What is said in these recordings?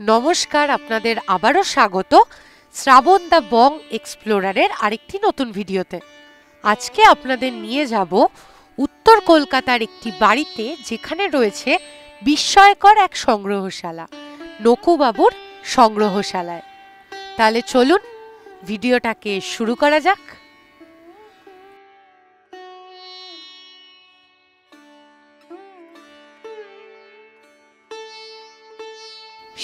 নমস্কার, আপনাদের আবারও স্বাগত শ্রাবণ দা বং এক্সপ্লোরারের আরেকটি নতুন ভিডিওতে। আজকে আপনাদের নিয়ে যাব উত্তর কলকাতার একটি বাড়িতে, যেখানে রয়েছে বিস্ময়কর এক সংগ্রহশালা, নকুবাবুর সংগ্রহশালায়। তাহলে চলুন ভিডিওটাকে শুরু করা যাক।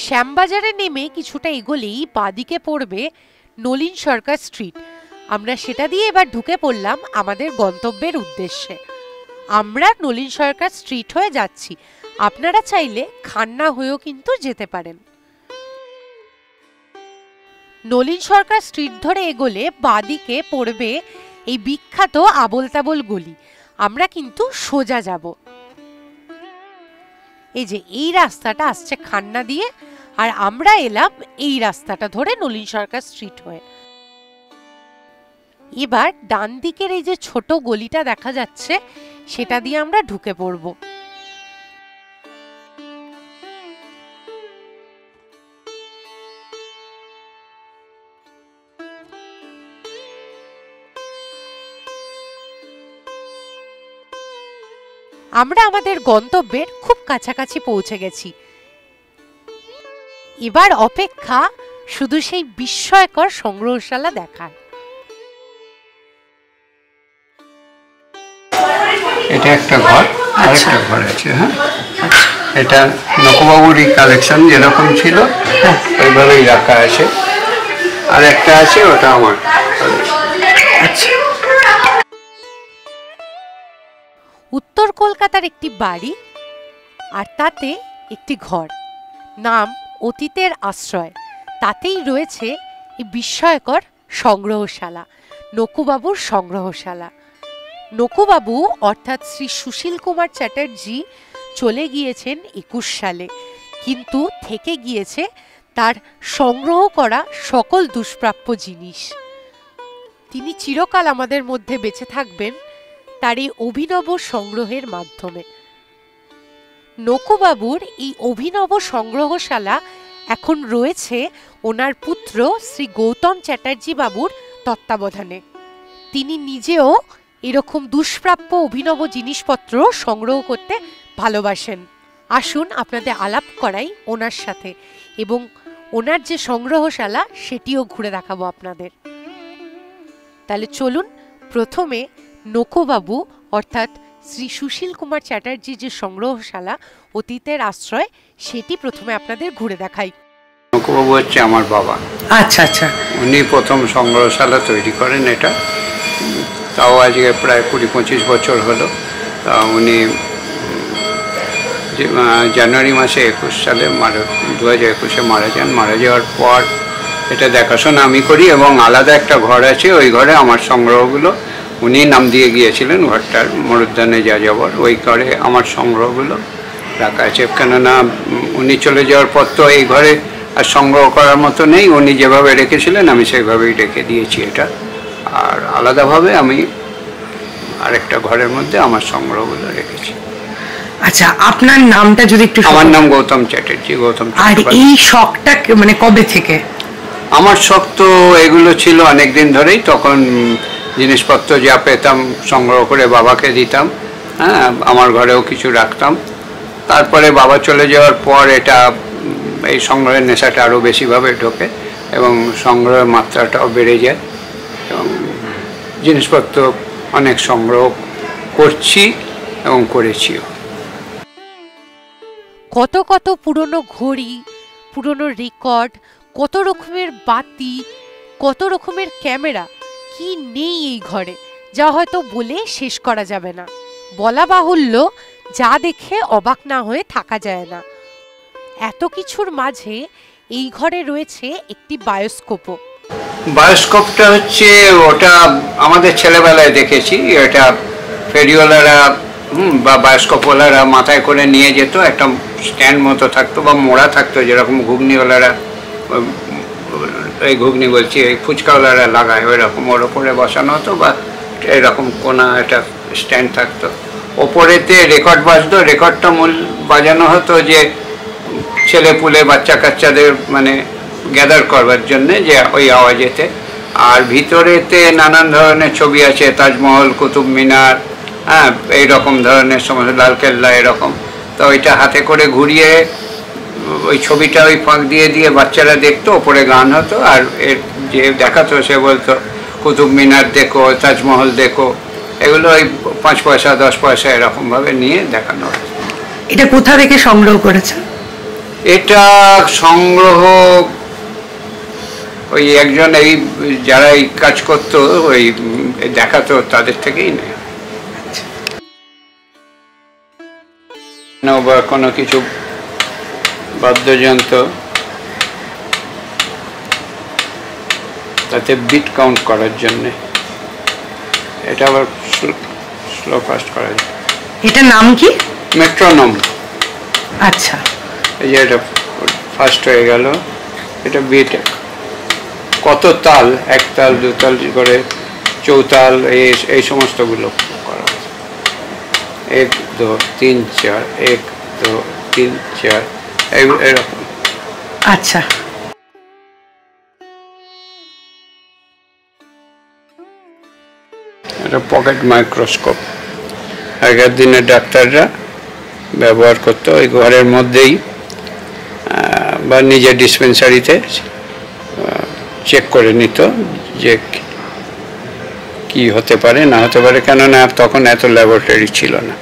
শ্যামবাজারে নেমে কিছুটা এগোলেই বাঁদিকে পড়বে নলিন সরকার স্ট্রিট। আমরা সেটা দিয়ে এবার ঢুকে পড়লাম আমাদের গন্তব্যের উদ্দেশ্যে। আমরা নলিন সরকার স্ট্রিট হয়ে যাচ্ছি, আপনারা চাইলে খান্না হয়েও কিন্তু যেতে পারেন। নলিন সরকার স্ট্রিট ধরে এগোলে বাঁদিকে পড়বে এই বিখ্যাত আবোল তাবোল গলি। আমরা কিন্তু সোজা যাব। এই যে এই রাস্তাটা আসছে খান্না দিয়ে, আর আমরা এলাম এই রাস্তাটা ধরে নলিন সরকার স্ট্রিট হয়ে। এবার ডান দিকের এই যে ছোট গলিটা দেখা যাচ্ছে, সেটা দিয়ে আমরা ঢুকে পড়ব। আমরা আমাদের গন্তব্যের খুব কাছাকাছি পৌঁছে গেছি। এবার অপেক্ষা শুধু সেই বিস্ময়কর সংগ্রহশালা দেখার। এটা একটা ঘর, আরেকটা ঘর আছে। হ্যাঁ, এটা নকুবাবুরই কালেকশন, যেরকম ছিল ওইভাবেই রাখা আছে। আর একটা আছে, ওটা আমার। আচ্ছা, উত্তর কলকাতার একটি বাড়ি, আর তাতে একটি ঘর, নাম অতীতের আশ্রয়। তাতেই রয়েছে এই বিস্ময়কর সংগ্রহশালা, নকুবাবুর সংগ্রহশালা। নকুবাবু অর্থাৎ শ্রী সুশীল কুমার চ্যাটার্জি চলে গিয়েছেন 21 সালে, কিন্তু থেকে গিয়েছে তার সংগ্রহ করা সকল দুষ্প্রাপ্য জিনিস। তিনি চিরকাল আমাদের মধ্যে বেঁচে থাকবেন তার এই অভিনব সংগ্রহের মাধ্যমে। নকুবাবুর এই অভিনব সংগ্রহশালা এখন রয়েছে ওনার পুত্র শ্রী গৌতম চ্যাটার্জি বাবুর তত্ত্বাবধানে। তিনি নিজেও এরকম দুষ্প্রাপ্য অভিনব জিনিসপত্র সংগ্রহ করতে ভালোবাসেন। আসুন আপনাদের আলাপ করাই ওনার সাথে, এবং ওনার যে সংগ্রহশালা সেটিও ঘুরে দেখাবো আপনাদের। তাহলে চলুন প্রথমে নকুবাবু অর্থাৎ শ্রী সুশীল কুমার চ্যাটার্জি যে সংগ্রহশালা অতীতের আশ্রয়, সেটি প্রথমে আপনাদের ঘুরে দেখাই। নকুবাবু হচ্ছে আমার বাবা। আচ্ছা আচ্ছা, উনি প্রথম সংগ্রহশালা তৈরি করেন। এটা তাও আজকে প্রায় 20-25 বছর হলো। তা উনি জানুয়ারি মাসে 21 সালে 2021-এ মারা যান। মারা যাওয়ার পর এটা দেখাশোনা আমি করি, এবং আলাদা একটা ঘর আছে, ওই ঘরে আমার সংগ্রহগুলো উনি নাম দিয়ে গিয়েছিলেন, ঘরটার মরুদ্যানে যাযাবর। ওই ঘরে আমার সংগ্রহগুলো রাখা আছে। কেননা উনি চলে যাওয়ার পর তো এই ঘরে আর সংগ্রহ করার মতো নেই। উনি যেভাবে রেখেছিলেন আমি সেইভাবেই রেখে দিয়েছি এটা। আর আলাদাভাবে আমি আরেকটা ঘরের মধ্যে আমার সংগ্রহগুলো রেখেছি। আচ্ছা, আপনার নামটা যদি একটু। আমার নাম গৌতম চ্যাটার্জি, গৌতম। আর এই শখটা মানে কবে থেকে? আমার শখ তো এগুলো ছিল অনেক দিন ধরেই। তখন জিনিসপত্র যা পেতাম সংগ্রহ করে বাবাকে দিতাম। হ্যাঁ, আমার ঘরেও কিছু রাখতাম। তারপরে বাবা চলে যাওয়ার পর এটা এই সংগ্রহের নেশাটা আরও বেশিভাবে ঢোকে, এবং সংগ্রহের মাত্রাটাও বেড়ে যায়, এবং জিনিসপত্র অনেক সংগ্রহ করছি এবং করেছিও। কত কত পুরনো ঘড়ি, পুরনো রেকর্ড, কত রকমের বাতি, কত রকমের ক্যামেরা, কি নেই এই ঘরে, যা হয়তো বলে শেষ করা যাবে না। বলা বাহুল্য, যা দেখে অবাক না হয়ে থাকা যায় না। এত কিছুর মাঝে এই ঘরে রয়েছে একটি বায়োস্কোপও। বায়োস্কোপটা হচ্ছে, ওটা আমাদের ছেলেবেলায় দেখেছি। এটা ফেরিওয়ালারা বা বায়োস্কোপওয়ালারা মাথায় করে নিয়ে যেত, একটা স্ট্যান্ড মতো থাকতো বা মোড়া থাকতো, যেরকম ঘুগনিওয়ালারা, এই ঘুগনি বলছি, এই ফুচকাওয়ালারা লাগায় ওই রকম, ওর ওপরে বসানো হতো, বা এরকম কোনা একটা স্ট্যান্ড থাকতো। ওপরেতে রেকর্ড বাজতো। রেকর্ডটা মূল বাজানো হতো যে ছেলে পুলে বাচ্চা কাচ্চাদের মানে গ্যাদার করবার জন্যে, যে ওই আওয়াজেতে। আর ভিতরেতে নানান ধরনের ছবি আছে, তাজমহল, কুতুব মিনার, হ্যাঁ এইরকম ধরনের সমস্ত, লালকেল্লা এরকম। তো ওইটা হাতে করে ঘুরিয়ে ওই ছবিটা ওই ফাঁক দিয়ে দিয়ে বাচ্চারা দেখতো, ওপরে গান হতো, আর এর যে দেখাতো সে বলতো কুতুব মিনার দেখো, তাজমহল দেখো। এগুলো ওই 5 পয়সা 10 পয়সা এরকমভাবে নিয়ে দেখানো হয়। এটা কোথা থেকে সংগ্রহ করেছেন? এটা সংগ্রহ ওই একজন এই যারা এই কাজ করতো, ওই দেখাতো, তাদের থেকেই নেয়। বা কোনো কিছু বাদ্যযন্ত্র, তাতে বিট কাউন্ট করার জন্যে। এটা আবার স্লো ফাস্ট করা যায়। এটার নাম কি? মেট্রোনম। আচ্ছা, এই যে এটা ফার্স্ট হয়ে গেল, এটা বিট, কত তাল, 1 তাল 2 তাল করে, চৌতাল, এই সমস্তগুলো করা হয়। 1 2 3 4, 1 2 3 4, এরকম। আচ্ছা। এটা পকেট মাইক্রোস্কোপ, আগের দিনে ডাক্তাররা ব্যবহার করতো। ওই ঘরের মধ্যেই বা নিজের ডিসপেন্সারিতে চেক করে নিত যে কি হতে পারে না হতে পারে, কেননা তখন এত ল্যাবরেটরি ছিল না।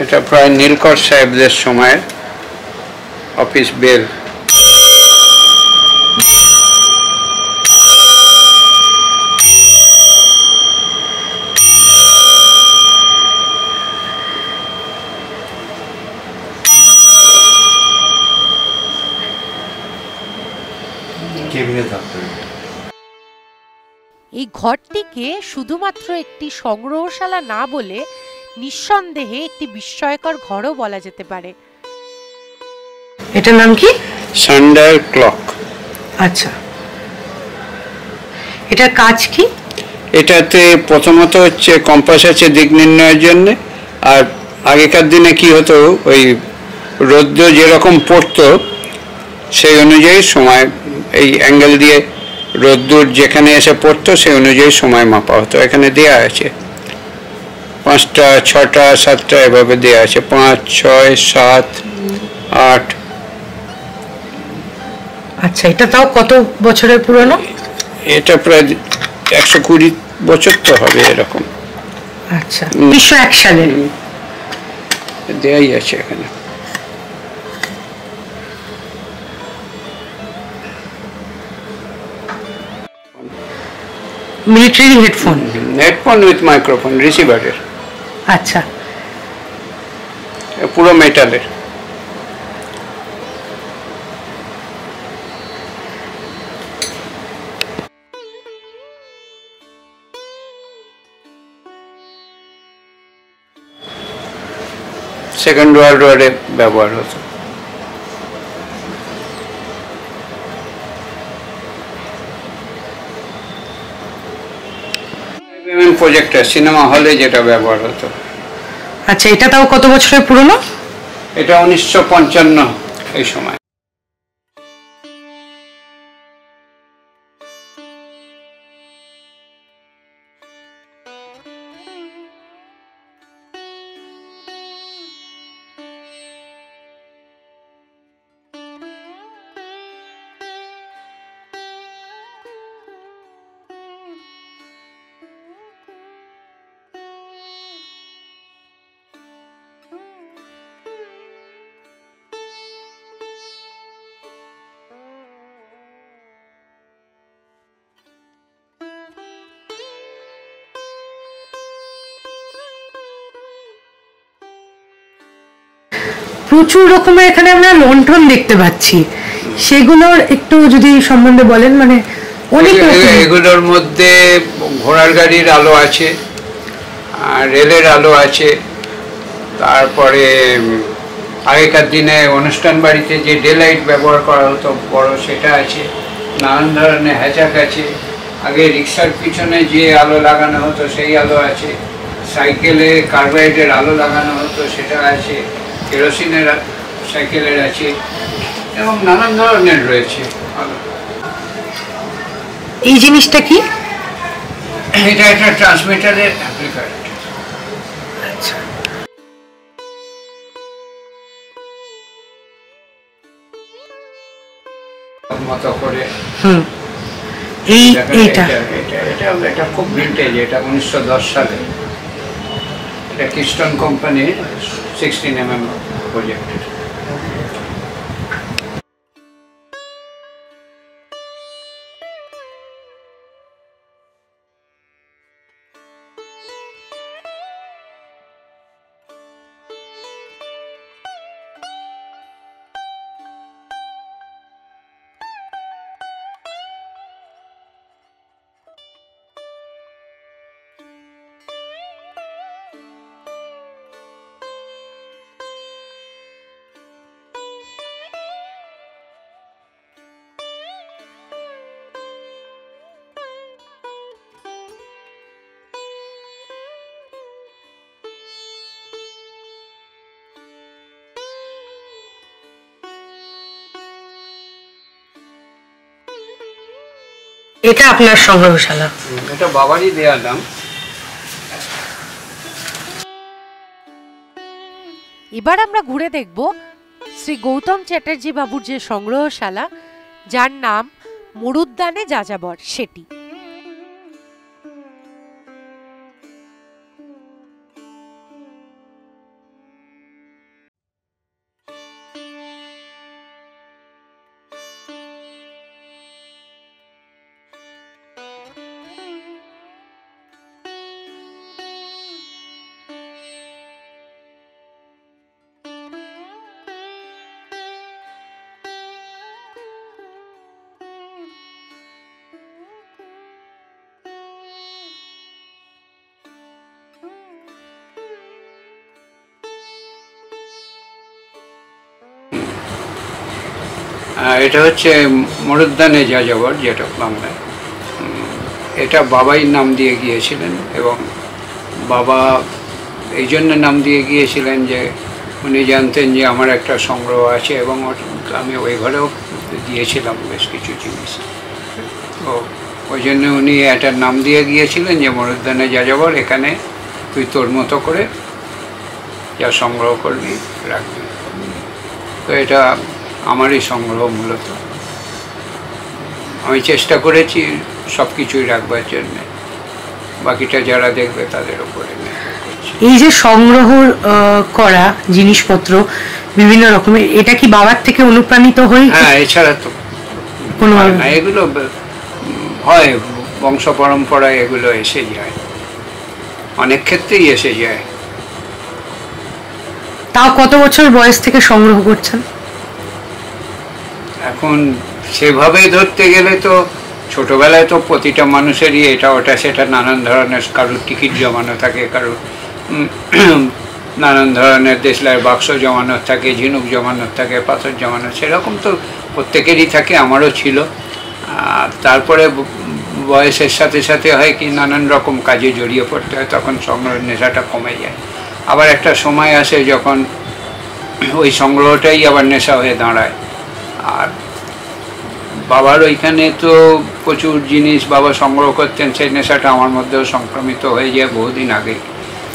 এটা প্রায় নীলকর সাহেবদের সময়ের অফিস বেল। এই ঘরটিকে শুধুমাত্র একটি সংগ্রহশালা না বলে নিঃসন্দেহে একটি বিস্ময়কর ঘরও বলা যেতে পারে। এটার নাম কি? সান্ডার ক্লক। আচ্ছা, এটার কাজ কি? এটাতে প্রথমত হচ্ছে কম্পাস আছে দিক নির্ণয়ের জন্য। আর আগেকার দিনে কি হতো, ওই রৌদ্র যেরকম পড়তো সেই অনুযায়ী সময়, এই অ্যাঙ্গেল দিয়ে রোদ্দুর যেখানে এসে পড়তো সেই অনুযায়ী সময় মাপা হতো। এখানে দেয়া আছে 5টা 6টা 7টা এভাবে দেয়া আছে, 5 6 7 8। আচ্ছা, এটা তাও কত বছরের পুরনো? এটা প্রায় 120 বছর তো হবে এরকম। আচ্ছা, 1901 সালে দেয়াই আছে এখানে। Military headphone. Headphone with microphone, রিসিভারের। আচ্ছা, পুরো মেটালের। সেকেন্ড ওয়ার্ল্ড ওয়ারে ব্যবহার হতো। প্রজেক্টর, সিনেমা হলে যেটা ব্যবহার হতো। আচ্ছা, এটা তাও কত বছরের পুরনো? এটা 1955 এই সময়। প্রচুর রকমের এখানে আমরা লণ্ঠন দেখতে পাচ্ছি, সেগুলোর একটু যদি সম্বন্ধে বলেন। মানে অনেক এগুলোর মধ্যে ঘোড়ার গাড়ির আলো আছে, রেলের আলো আছে, তারপরে আগেকার দিনে অনুষ্ঠান বাড়িতে যে ডে লাইট ব্যবহার করা হতো বড়, সেটা আছে, নানান ধরনের হ্যাজাক আছে, আগে রিক্সার পিছনে যে আলো লাগানো হতো সেই আলো আছে, সাইকেলে কার্বাইডের আলো লাগানো হতো সেটা আছে, কেরোসিনের সাইকেলের আছে, এবং নানান ধরনের রয়েছে আলো। এই জিনিসটা কি? এটা একটা ট্রান্সমিটারের অ্যাপ্লিকার মতো করে। এটা খুব ভিন্টেজ, এটা 1910 সালে, এটা কিস্টন কোম্পানির 16mm প্রজেক্টের। এটা আপনার সংগ্রহশালা? এটা বাবারই দেয়া দাম। এবার আমরা ঘুরে দেখব শ্রী গৌতম চ্যাটার্জি বাবুর যে সংগ্রহশালা, যার নাম মরুদ্যানে যাযাবর, সেটি। এটা হচ্ছে মরুদ্যানে যাযাবর, যেটা বাংলায়। এটা বাবাই নাম দিয়ে গিয়েছিলেন, এবং বাবা এই জন্য নাম দিয়ে গিয়েছিলেন যে উনি জানতেন যে আমার একটা সংগ্রহ আছে, এবং আমি ওই ঘরেও দিয়েছিলাম বেশ কিছু জিনিস। তো ওই জন্য উনি এটার নাম দিয়ে গিয়েছিলেন যে মরুদ্যানে যাযাবর, এখানে তুই তোর মতো করে যা সংগ্রহ করবি রাখবি। তো এটা আমারই সংগ্রহ মূলত। আমি চেষ্টা করেছি সব কিছুই রাখবার জন্যে, বাকিটা যারা দেখবে তাদের উপরে নির্ভর করছে। এই যে সংগ্রহ করা জিনিসপত্র বিভিন্ন রকমের, এটা কি বাবার থেকে অনুপ্রাণিত হয়ে? হ্যাঁ, এছাড়া তো কোনো না, এগুলো হয় বংশ পরম্পরায়, এগুলো এসে যায়, অনেক ক্ষেত্রেই এসে যায়। তাও কত বছর বয়স থেকে সংগ্রহ করছেন? এখন সেভাবে ধরতে গেলে তো ছোটবেলায় তো প্রতিটা মানুষেরই এটা ওটা সেটা নানান ধরনের, কারোর টিকিট জমানো থাকে, কারোর নানান ধরনের দেশলাইয়ের বাক্স জমানোর থাকে, ঝিনুক জমানোর থাকে, পাথর জমানো, সেরকম তো প্রত্যেকেরই থাকে, আমারও ছিল। তারপরে বয়সের সাথে সাথে হয় কি নানান রকম কাজে জড়িয়ে পড়তে হয়, তখন সংগ্রহের নেশাটা কমে যায়। আবার একটা সময় আসে যখন ওই সংগ্রহটাই আবার নেশা হয়ে দাঁড়ায়। আর বাবার ওইখানে তো প্রচুর জিনিস বাবা সংগ্রহ করতেন, সেই নেশাটা আমার মধ্যেও সংক্রমিত হয়ে যায় বহুদিন আগে।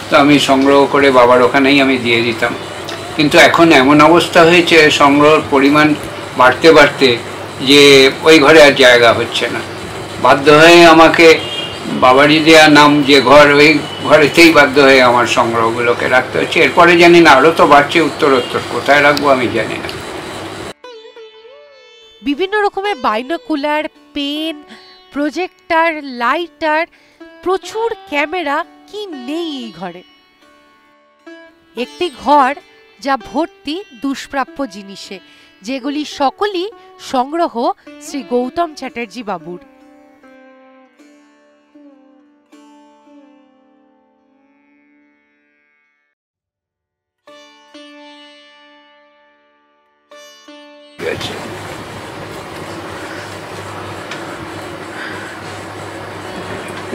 তো আমি সংগ্রহ করে বাবার ওখানেই আমি দিয়ে দিতাম। কিন্তু এখন এমন অবস্থা হয়েছে সংগ্রহের পরিমাণ বাড়তে বাড়তে যে ওই ঘরে আর জায়গা হচ্ছে না। বাধ্য হয়ে আমাকে বাবারই দেয়া নাম যে ঘর, ওই ঘরেতেই বাধ্য হয়ে আমার সংগ্রহগুলোকে রাখতে হচ্ছে। এরপরে জানি না, আরও তো বাড়ছে উত্তরোত্তর, কোথায় রাখবো আমি জানি না। বিভিন্ন রকমের বাইনোকুলার, পেন, প্রজেক্টর, লাইটার, প্রচুর ক্যামেরা, কি নেই এই ঘরে। একটি ঘর যা ভর্তি দুষ্প্রাপ্য জিনিসে, যেগুলি সকলই সংগ্রহ শ্রী গৌতম চ্যাটার্জি বাবুর।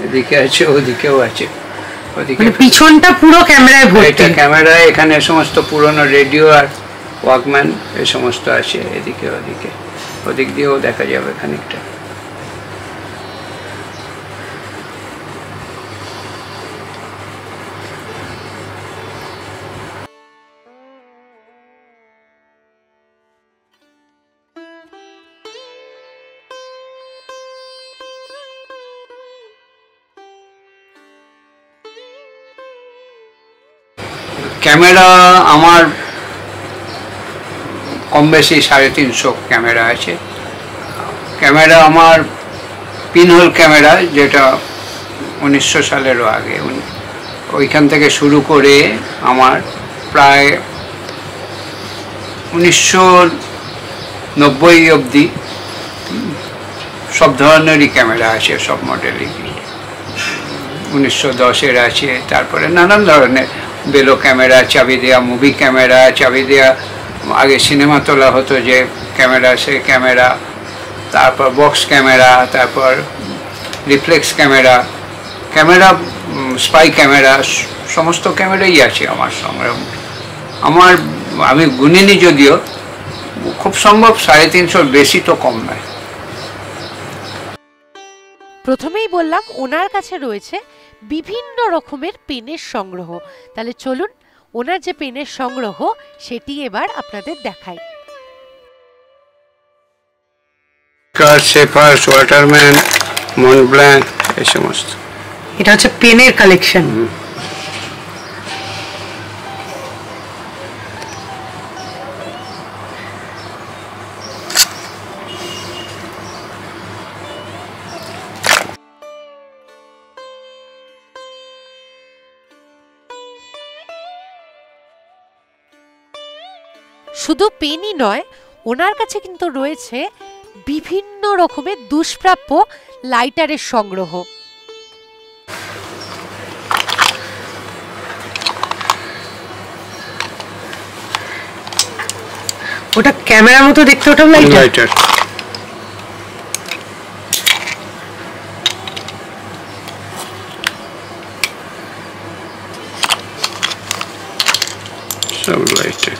এদিকে আছে, ওদিকেও আছে। ওদিকে মানে পিছনটা পুরো ক্যামেরায় ভর্তি। এটা ক্যামেরা, এখানে সমস্ত পুরনো রেডিও আর ওয়াকম্যান এই সমস্ত আছে। এদিকে ওদিকে, ওদিক দিয়েও দেখা যাবে খানিকটা। ক্যামেরা আমার কম বেশি 350 ক্যামেরা আছে। ক্যামেরা আমার পিনহোল ক্যামেরা, যেটা 1900 সালেরও আগে, ওইখান থেকে শুরু করে আমার প্রায় 1990 অবধি সব ধরনেরই ক্যামেরা আছে, সব মডেলই। 1910-এর আছে, তারপরে নানান ধরনের বেলো ক্যামেরা, চাবি দেওয়া মুভি ক্যামেরা, চাবি দেওয়া আগে সিনেমা তোলা হতো যে ক্যামেরা, সে ক্যামেরা, তারপর বক্স ক্যামেরা, তারপর reflex camera, camera spy camera, সমস্ত ক্যামেরাই আছে আমার সঙ্গে। আমি গুনিনি যদিও, খুব সম্ভব 350 বেশি তো কম নয়। প্রথমেই বললাম ওনার কাছে রয়েছে বিভিন্ন রকমের পেনের সংগ্রহ। তাহলে চলুন ওনার যে পেনের সংগ্রহ সেটি এবার আপনাদের দেখাই। সেফার্স, ওয়াটারম্যান, মন্টব্ল্যাঙ্ক, এই সমস্ত। এটা হচ্ছে পেনের কালেকশন। শুধু পেনই নয়, ওনার কাছে কিন্তু রয়েছে বিভিন্ন রকমের দুষ্প্রাপ্য লাইটারের সংগ্রহ। ওটা ক্যামেরার মতো দেখতে, ওটা লাইটার। সব লাইটার।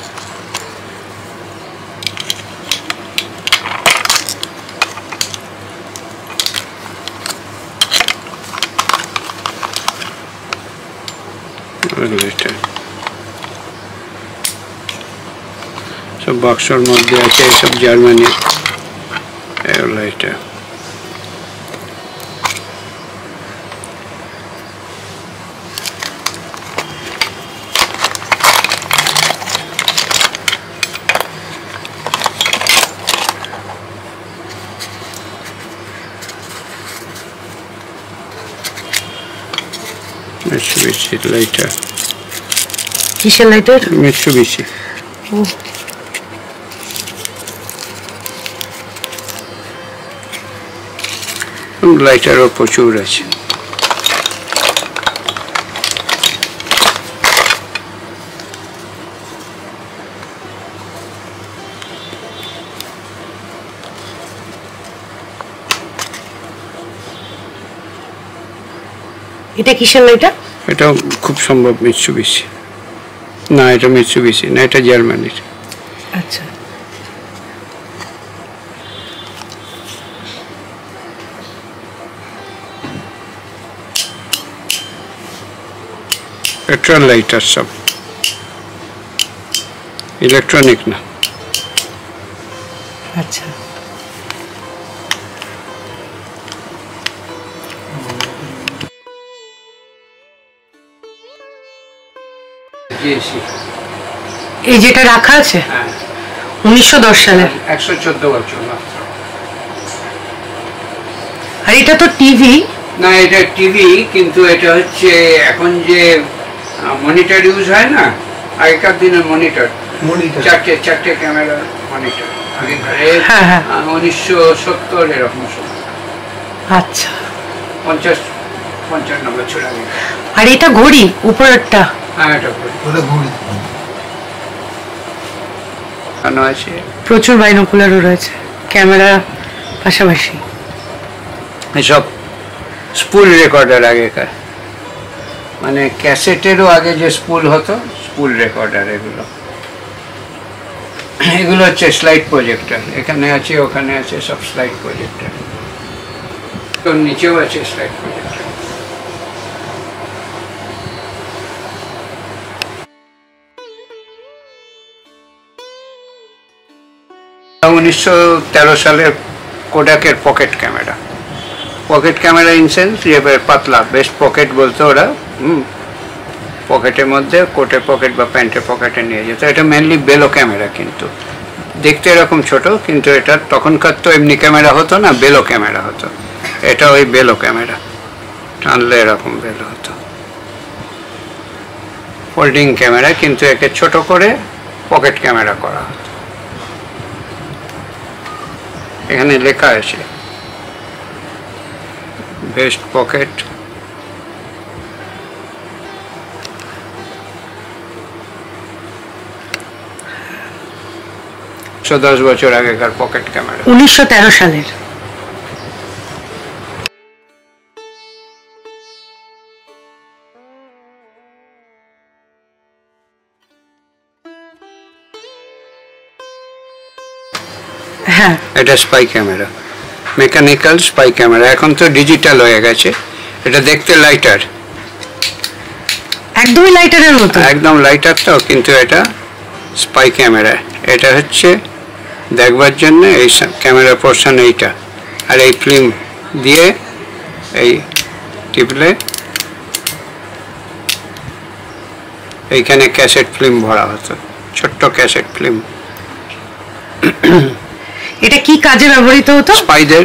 সব বাক্সর মধ্যে আছে, সব জার্মানি লাইটার। Mitsubishi lighter. কিসের লাইটার? মিৎসুবিশি। লাইটারও প্রচুর আছে। এটা কিসের লাইটার? এটা খুব সম্ভব মিৎসুবিশি। না, এটা মিৎসুবিশি না, এটা জার্মানির। আচ্ছা। পেট্রোল লাইটার, সব ইলেকট্রনিক না। আচ্ছা। এই যেটা রাখা আছে 1910 সালে, 114 বছর। আর এটা তো টিভি না, এটা টিভি, কিন্তু এটা হচ্ছে এখন যে মনিটর ইউজ হয় না, আগেকার দিনের মনিটর, চারটে ক্যামেরা মনিটর, 1970 এরকম সময়। আচ্ছা, 50-55 বছর আগে। আর এটা ঘড়ি উপরেরটা? হ্যাঁ, এটা ঘড়ি। আছে প্রচুর বাইনোকুলারও রয়েছে, ক্যামেরা পাশাপাশি। এসব স্পুল রেকর্ডার আগেকার, মানে ক্যাসেটেরও আগে যে স্পুল হতো, স্পুল রেকর্ডার এগুলো। এগুলো হচ্ছে স্লাইড প্রজেক্টর, এখানে আছে ওখানে আছে সব স্লাইড প্রজেক্টর, তো নিচেও আছে স্লাইড প্রজেক্টর। 1913 সালের কোডাকের pocket camera. Pocket camera in sense যে পাতলা, বেস্ট পকেট বলতো ওরা, পকেটের মধ্যে কোটের পকেট বা প্যান্টের পকেটে নিয়ে যেত। এটা মেনলি বেলো ক্যামেরা, কিন্তু দেখতে এরকম ছোট, কিন্তু এটা তখনকার তো এমনি ক্যামেরা হতো না, বেলো ক্যামেরা হতো। এটা ওই বেলো ক্যামেরা, টানলে এরকম বেলো হতো। ফোল্ডিং ক্যামেরা, কিন্তু একে ছোট করে পকেট ক্যামেরা করা হতো। এখানে লেখা আছে বেস্ট পকেট, 10 বছর আগেকার পকেট ক্যামেরা, 1913 সালের। হ্যাঁ, এটা spy camera, mechanical spy camera. এখন তো ডিজিটাল হয়ে গেছে। এটা দেখতে লাইটার, একদমই লাইটারের মতো, একদম লাইটার তো, কিন্তু এটা স্পাই ক্যামেরা। এটা হচ্ছে দেখবার জন্য এই ক্যামেরা পোর্শন এইটা, আর এই ফিল্ম দিয়ে এই টিপলে এইখানে ক্যাসেট ফিল্ম ভরা হতো, ছোট্ট ক্যাসেট ফিল্ম। এটা কি কাজে ব্যবহৃত হতো? স্পাইদের।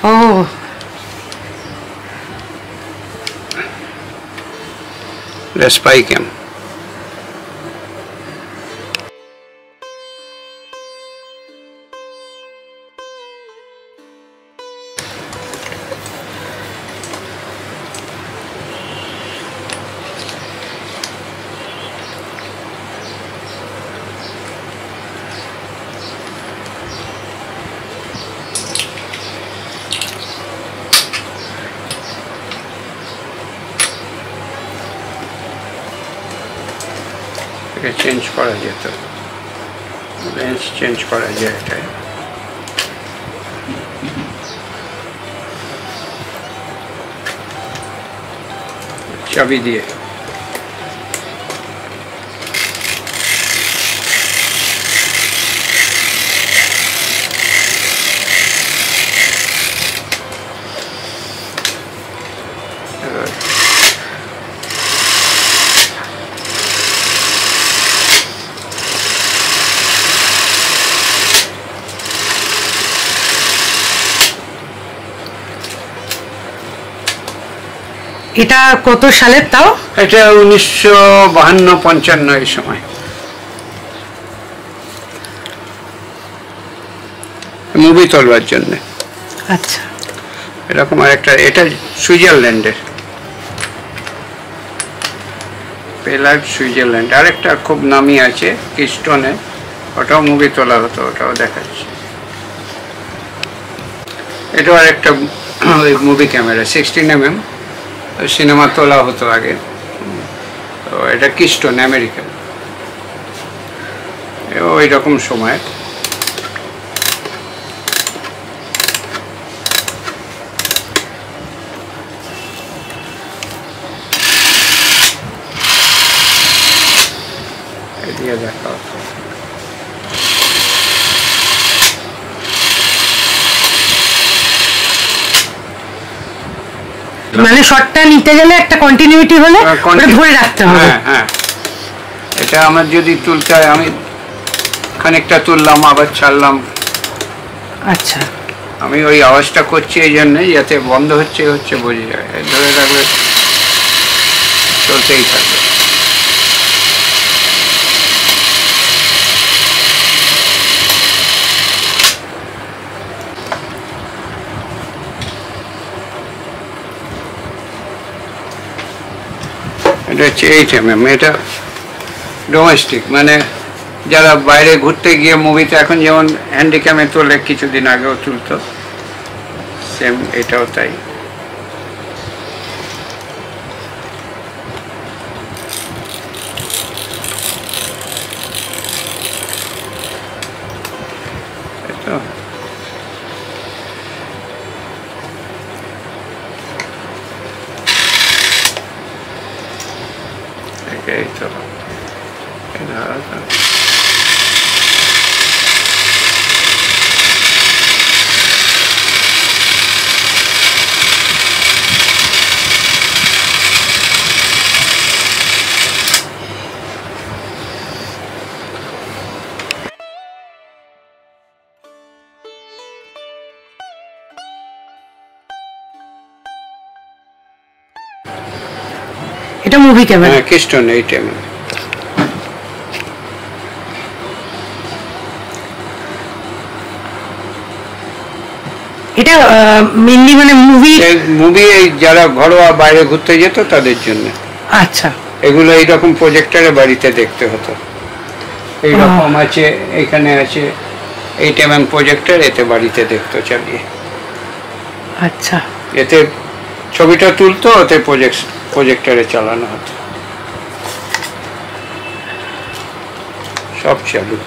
ও, স্পাই ক্যাম। চেঞ্জ করা যেত, লেন্স চেঞ্জ করা যায় এটাই। চাবি দিয়ে এটা কত সালের তাও? এটা 1952-55 এই সময়। মুভি তোলবার জন্য। আচ্ছা, এরকম আরেকটা, এটা সুইজারল্যান্ডের, পেলার্ড সুইজারল্যান্ড। আরেকটা খুব নামি আছে কিস্টনে, ওটাও মুভি তোলা হতো, ওটাও দেখাচ্ছে। এটাও আরেকটা ওই মুভি ক্যামেরা, 16mm, সিনেমা তোলা হতো আগে। তো এটা কিস্টন, আমেরিকান, ওই রকম সময়। এদিকে দেখা হতো। মানে শটটা নিতে গেলে একটা কন্টিনিউটি হলে ওটা ধরে রাখতে হবে। হ্যাঁ হ্যাঁ, এটা আমার যদি তুলতে হয়, আমি খানিকটা তুললাম আবার ছাড়লাম। আচ্ছা, আমি ওই আওয়াজটা করছি এই জন্যে, যাতে বন্ধ হচ্ছে হচ্ছে বোঝা যায়। ধরে রাখলে চলতেই থাকবে। এটা হচ্ছে 8mm, এটা ডোমেস্টিক, মানে যারা বাইরে ঘুরতে গিয়ে মুভিতে এখন যেমন হ্যান্ডিক্যামে তোলে, কিছুদিন আগেও তুলতো, সেম এটাও তাই। এই তো এটা মুভি ক্যামেরা। হ্যাঁ, কেস্টন এই টাইমে। এটা মেইনলি মানে মুভি এই যারা ঘরোয়া বাইরে ঘুরতে যেত তাদের জন্য। আচ্ছা, এগুলো এইরকম প্রজেক্টরে বাড়িতে দেখতে হতো। এইরকম আছে, এখানে আছে 8mm প্রজেক্টর, এতে বাড়িতে দেখতো চালিয়ে। আচ্ছা, এতে ছবিটা তুলতো, ওতে প্রজেক্টরে চালানো হতো। সব চালু।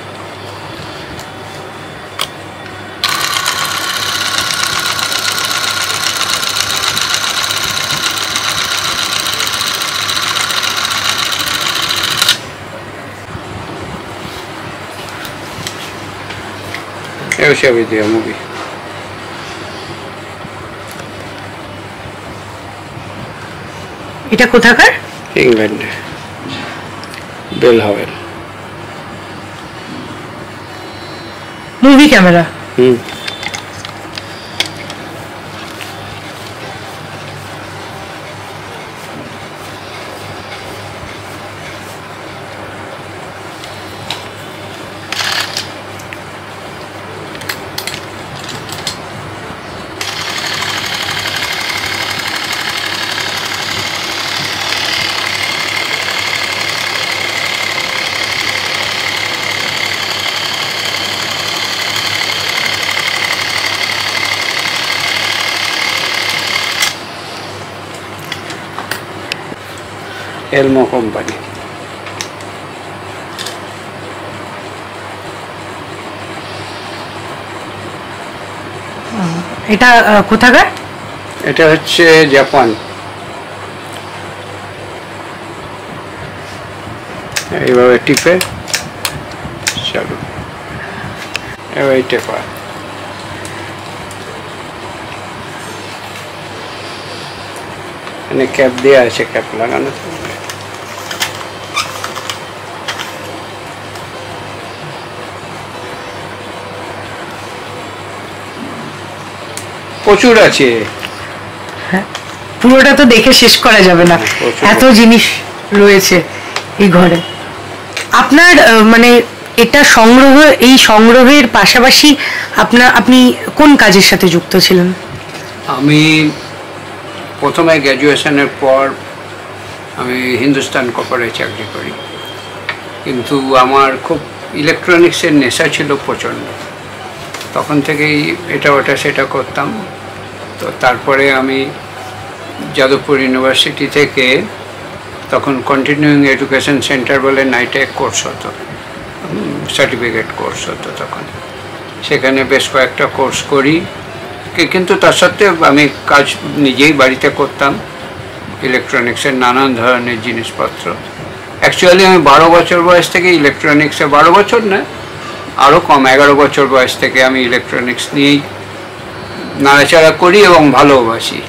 সবই দেওয়া মুভি। এটা কোথাকার? ইংল্যান্ডে, Bell Howell. Movie camera. Elmo company. এটা কোথাকার? এটা হচ্ছে জাপান। এইভাবে টিপে চালু, এবার টেপা। এখানে ক্যাপ দেওয়া আছে, ক্যাপ লাগানো থাকবে। প্রচুর আছে, পুরোটা তো দেখে শেষ করা যাবে না, এত জিনিস রয়েছে এই ঘরে। আপনার মানে এটা সংগ্রহ, এই সংগ্রহের পাশাপাশি আপনি কোন কাজের সাথে যুক্ত ছিলেন? আমি প্রথমে গ্র্যাজুয়েশনের পর আমি হিন্দুস্তান কপারে চাকরি করি, কিন্তু আমার খুব ইলেকট্রনিক্সের নেশা ছিল প্রচণ্ড। তখন থেকেই এটা ওটা সেটা করতাম। তো তারপরে আমি যাদবপুর ইউনিভার্সিটি থেকে, তখন কন্টিনিউইং এডুকেশন সেন্টার বলে নাইটেক কোর্স হতো, সার্টিফিকেট কোর্স হতো তখন। সেখানে বেশ কয়েকটা কোর্স করি, কিন্তু তার সত্ত্বেও আমি কাজ নিজেই বাড়িতে করতাম, ইলেকট্রনিক্সের নানান ধরনের জিনিসপত্র। অ্যাকচুয়ালি আমি 12 বছর বয়স থেকে ইলেকট্রনিক্সে, 12 বছর না আরও কম, 11 বছর বয়স থেকে আমি ইলেকট্রনিক্স নিয়েই নাড়াচাড়া করি এবং ভালোবাসি।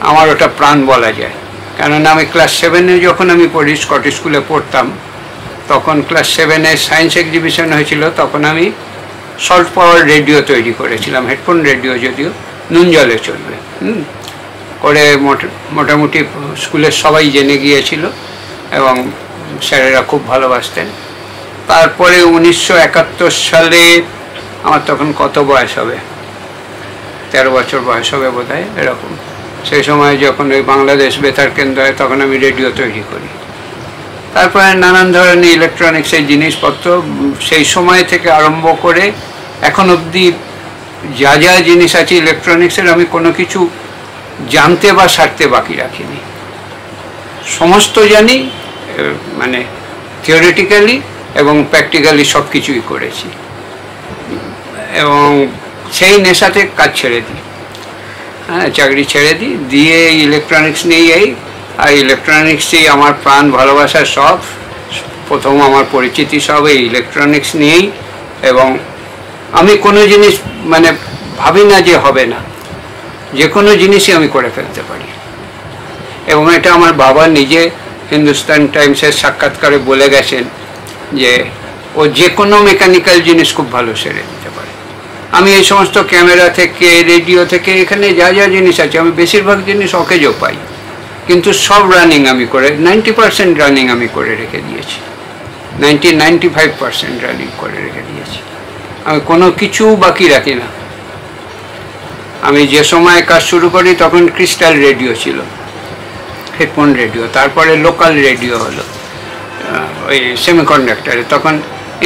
আমার ওটা প্রাণ বলা যায়, কেননা আমি ক্লাস 7-এ যখন আমি পড়ি, স্কটিশ স্কুলে পড়তাম, তখন ক্লাস 7-এ সায়েন্স এক্সিবিশন হয়েছিল। তখন আমি সল্ট পাওয়ার রেডিও তৈরি করেছিলাম, হেডফোন রেডিও, যদিও নুন জলে চলবে, করে মোটামুটি স্কুলের সবাই জেনে গিয়েছিল এবং স্যারেরা খুব ভালোবাসতেন। তারপরে 1971 সালে আমার তখন কত বয়স হবে, 13 বছর বয়স হবে বোধহয় এরকম। সেই সময় যখন ওই বাংলাদেশ বেতার কেন্দ্র হয়, তখন আমি রেডিও তৈরি করি। তারপরে নানান ধরনের ইলেকট্রনিক্সের জিনিসপত্র সেই সময় থেকে আরম্ভ করে এখন অবধি যা যা জিনিস আছে ইলেকট্রনিক্সের, আমি কোনো কিছু জানতে বা সারতে বাকি রাখিনি। সমস্ত জানি, মানে থিওরিটিক্যালি এবং প্র্যাকটিক্যালি সব কিছুই করেছি, এবং সেই নেশাতে কাজ ছেড়ে দিই, হ্যাঁ, চাকরি ছেড়ে দিই, দিয়ে ইলেকট্রনিক্স নিয়ে এই আর ইলেকট্রনিক্সই আমার প্রাণ ভালোবাসা সব। প্রথম আমার পরিচিতি সব এই ইলেকট্রনিক্স নিয়েই, এবং আমি কোনো জিনিস মানে ভাবি না যে হবে না, যে কোনো জিনিসই আমি করে ফেলতে পারি। এবং এটা আমার বাবা নিজে হিন্দুস্তান টাইমসের সাক্ষাৎকারে বলে গেছেন যে ও যে কোনো মেকানিক্যাল জিনিস খুব ভালো সেরে দিতে পারে। আমি এই সমস্ত ক্যামেরা থেকে, রেডিও থেকে, এখানে যা যা জিনিস আছে আমি বেশিরভাগ জিনিস অকেজো পাই, কিন্তু সব রানিং আমি করে 90% রানিং আমি করে রেখে দিয়েছি, 95% রানিং করে রেখে দিয়েছি। আমি কোনো কিছু বাকি রাখি না। আমি যে সময় কাজ শুরু করি তখন ক্রিস্টাল রেডিও ছিল, হেডফোন রেডিও, তারপরে লোকাল রেডিও হলো ওই সেমিকন্ডাক্টরে, তখন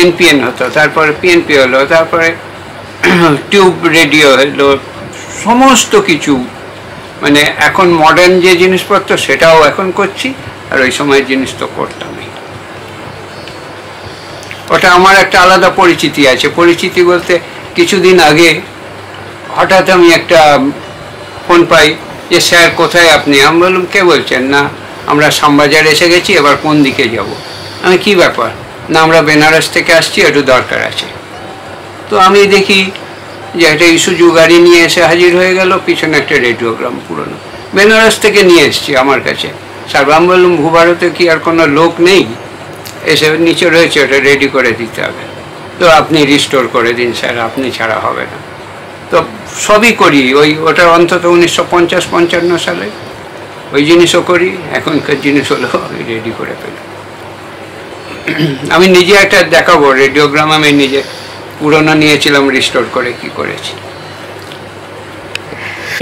এনপিএন হতো, তারপরে পিএনপি হলো, তারপরে টিউব রেডিও হলো, সমস্ত কিছু মানে এখন মডার্ন যে জিনিসপত্র সেটাও এখন করছি, আর ওই সময়ের জিনিস তো করতামই। ওটা আমার একটা আলাদা পরিচিতি আছে। পরিচিতি বলতে কিছুদিন আগে হঠাৎ আমি একটা ফোন পাই যে স্যার কোথায় আপনি? আমি বললাম কে বলছেন? না আমরা শ্যামবাজার এসে গেছি, এবার কোন দিকে যাব? আমি কি ব্যাপার? না আমরা বেনারস থেকে আসছি, একটু দরকার আছে। তো আমি দেখি যে একটা ইসুজু গাড়ি নিয়ে এসে হাজির হয়ে গেল, পিছনে একটা রেডিওগ্রাম পুরনো, বেনারস থেকে নিয়ে এসছি আমার কাছে। স্যার আমি বললাম ভূভারতে কি আর কোনো লোক নেই? এসে নিচে রয়েছে, ওটা রেডি করে দিতে হবে। তো আপনি রিস্টোর করে দিন স্যার, আপনি ছাড়া হবে না। তো সবই করি, ওটা অন্তত 1950-55 সালে ওই জিনিসও করি। এখনকার জিনিস হলো রেডি করে ফেলি। আমি নিজে একটা দেখাবো রেডিওগ্রাম, আমি নিজে পুরোনো নিয়েছিলাম, রিস্টোর করে কি করেছি।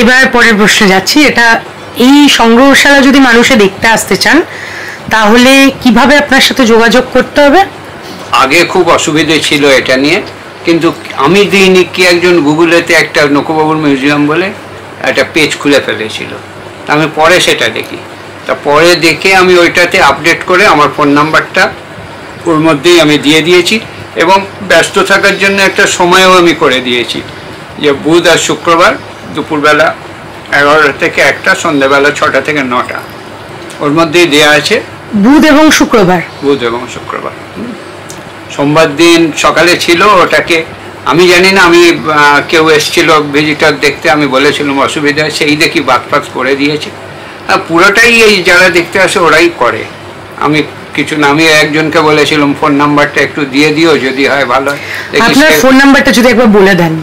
এবার পরের প্রশ্নে যাচ্ছি। এটা এই সংগ্রহশালা যদি মানুষে দেখতে আসতে চান তাহলে কিভাবে আপনার সাথে যোগাযোগ করতে হবে? আগে খুব অসুবিধে ছিল এটা নিয়ে, কিন্তু আমি দিইনি, কি একজন গুগলেতে একটা নকুবাবুর মিউজিয়াম বলে একটা পেজ খুলে ফেলেছিল, আমি পরে সেটা দেখি। তা পরে দেখে আমি ওইটাতে আপডেট করে আমার ফোন নাম্বারটা ওর মধ্যেই আমি দিয়ে দিয়েছি, এবং ব্যস্ত থাকার জন্য একটা সময়ও আমি করে দিয়েছি যে বুধ আর শুক্রবার দুপুরবেলা 11টা থেকে 1টা, সন্ধ্যাবেলা 6টা থেকে 9টা, ওর মধ্যেই দেওয়া আছে। বুধ এবং শুক্রবার? বুধ এবং শুক্রবার। সোমবার দিন সকালে ছিল, ওটাকে আমি জানি না, আমি কেউ এসেছিল ভিজিটর দেখতে, আমি বলেছিলাম অসুবিধা, সেই দেখি বাতপাত করে দিয়েছে। পুরোটাই এই যারা দেখতে আসে ওরাই করে, আমি কিছু না। আমি একজনকে বলেছিলাম ফোন নাম্বারটা একটু দিয়ে দিও, যদি হয় ভালো হয়। আপনার ফোন নাম্বারটা যদি একবার বলে দেন।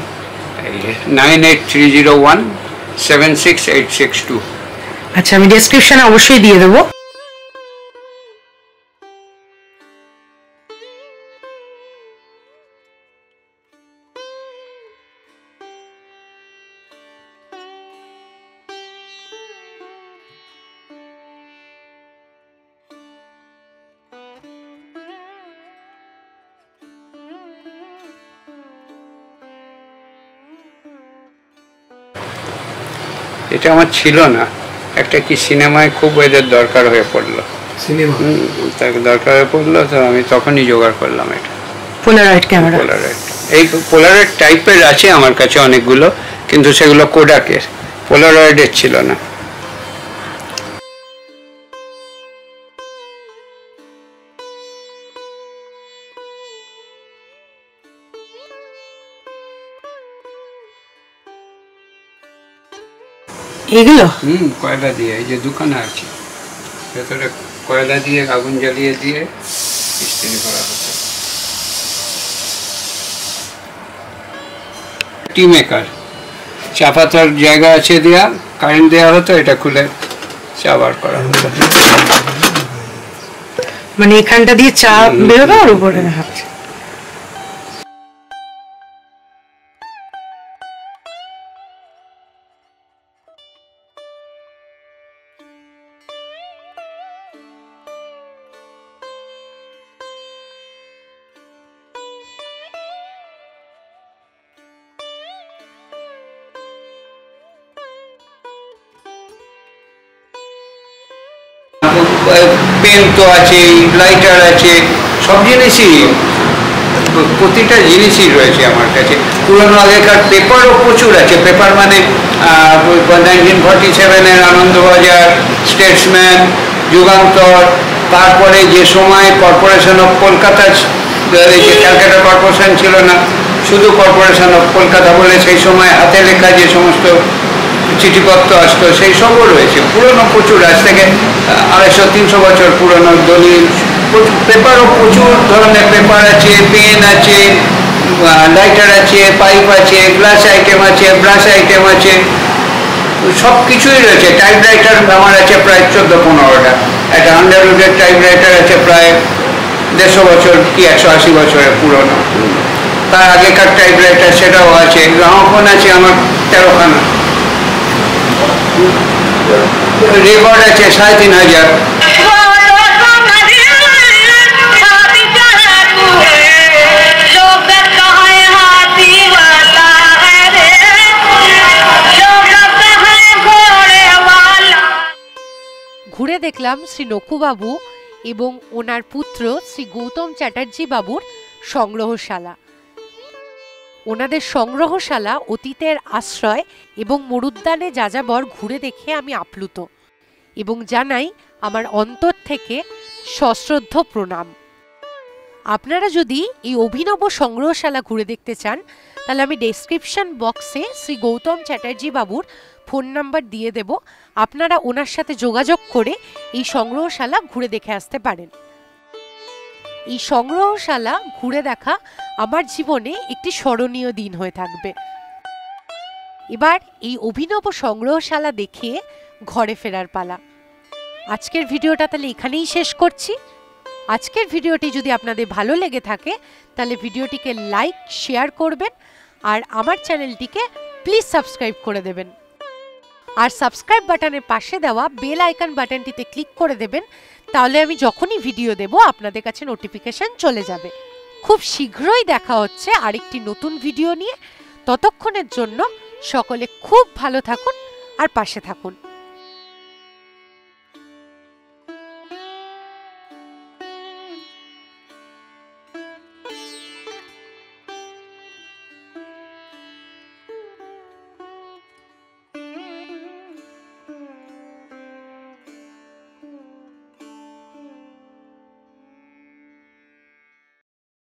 9830176862। আচ্ছা, আমি ডেসক্রিপশনে অবশ্যই দিয়ে দেবো। এটা আমার ছিল না, একটা কি সিনেমায় খুব এদের দরকার হয়ে পড়লো, সিনেমা তাকে দরকার হয়ে পড়লো, তো আমি তখনই জোগাড় করলাম এটা। Polaroid camera. পোলারয়েড, এই পোলারয়েড টাইপের আছে আমার কাছে অনেকগুলো, কিন্তু সেগুলো কোডাকের, পোলারয়েডের ছিল না। এগুলো কয়লা দিয়ে, এই যে দোকানে আছে ভেতরে কয়লা দিয়ে আগুন জ্বালিয়ে দিয়ে ইস্ত্রি করা হতো। টি মেকার, চা পাতার জায়গা আছে দেয়া, কারেন্ট দেওয়া হতো, এটা খুলে চা বার করা হতো। মানে এখানটা দিয়ে চা বেরোবে আর উপরে হচ্ছে। পেন তো আছে, লাইটার আছে, সব জিনিসই প্রতিটা জিনিসই রয়েছে আমার কাছে। পুরনো আগেকার পেপারও প্রচুর আছে। পেপার মানে 1947-এর আনন্দবাজার, স্টেটসম্যান, যুগান্তর, তারপরে যে সময় কর্পোরেশন অফ কলকাতা, যে ক্যালকাটা কর্পোরেশন ছিল না, শুধু কর্পোরেশন অফ কলকাতা বলে সেই সময় হাতে লেখা যে সমস্ত চিঠিপত্র আসতো সেই সবও রয়েছে। পুরনো প্রচুর, আজ থেকে 250-300 বছর পুরনো দলিল। পেপারও প্রচুর ধরনের পেপার আছে, পেন আছে, লাইটার আছে, পাইপ আছে, গ্লাস আইটেম আছে, ব্রাশ আইটেম আছে, সব কিছুই রয়েছে। টাইপরাইটার আমার আছে প্রায় 14-15টা। একটা আন্ডারউডের টাইপরাইটার আছে প্রায় 150 বছর কি 180 বছরের পুরনো। তার আগেকার টাইপরাইটার সেটাও আছে। গ্রামোফোন আছে আমার 13খানা। রেকর্ড আছে 3500। ঘুরে দেখলাম শ্রী নকুবাবু এবং ওনার পুত্র শ্রী গৌতম চ্যাটার্জি বাবুর সংগ্রহশালা। ওনাদের সংগ্রহশালা অতীতের আশ্রয় এবং মরুদ্যানে যাযাবর ঘুরে দেখে আমি আপ্লুত এবং জানাই আমার অন্তর থেকে সশ্রদ্ধ প্রণাম। আপনারা যদি এই অভিনব সংগ্রহশালা ঘুরে দেখতে চান তাহলে আমি ডেসক্রিপশন বক্সে শ্রী গৌতম চ্যাটার্জি বাবুর ফোন নাম্বার দিয়ে দেব। আপনারা ওনার সাথে যোগাযোগ করে এই সংগ্রহশালা ঘুরে দেখে আসতে পারেন। এই সংগ্রহশালা ঘুরে দেখা আমার জীবনে একটি স্মরণীয় দিন হয়ে থাকবে। এবার এই অভিনব সংগ্রহশালা দেখে ঘরে ফেরার পালা। আজকের ভিডিওটা তাহলে এখানেই শেষ করছি। আজকের ভিডিওটি যদি আপনাদের ভালো লেগে থাকে তাহলে ভিডিওটিকে লাইক শেয়ার করবেন আর আমার চ্যানেলটিকে প্লিজ সাবস্ক্রাইব করে দেবেন। আর সাবস্ক্রাইব বাটনের পাশে দেওয়া বেল আইকন বাটনটিতে ক্লিক করে দেবেন, তাহলে আমি যখনই ভিডিও দেব আপনাদের কাছে নোটিফিকেশন চলে যাবে। খুব শীঘ্রই দেখা হচ্ছে আরেকটি নতুন ভিডিও নিয়ে। ততক্ষণের জন্য সকলে খুব ভালো থাকুন আর পাশে থাকুন।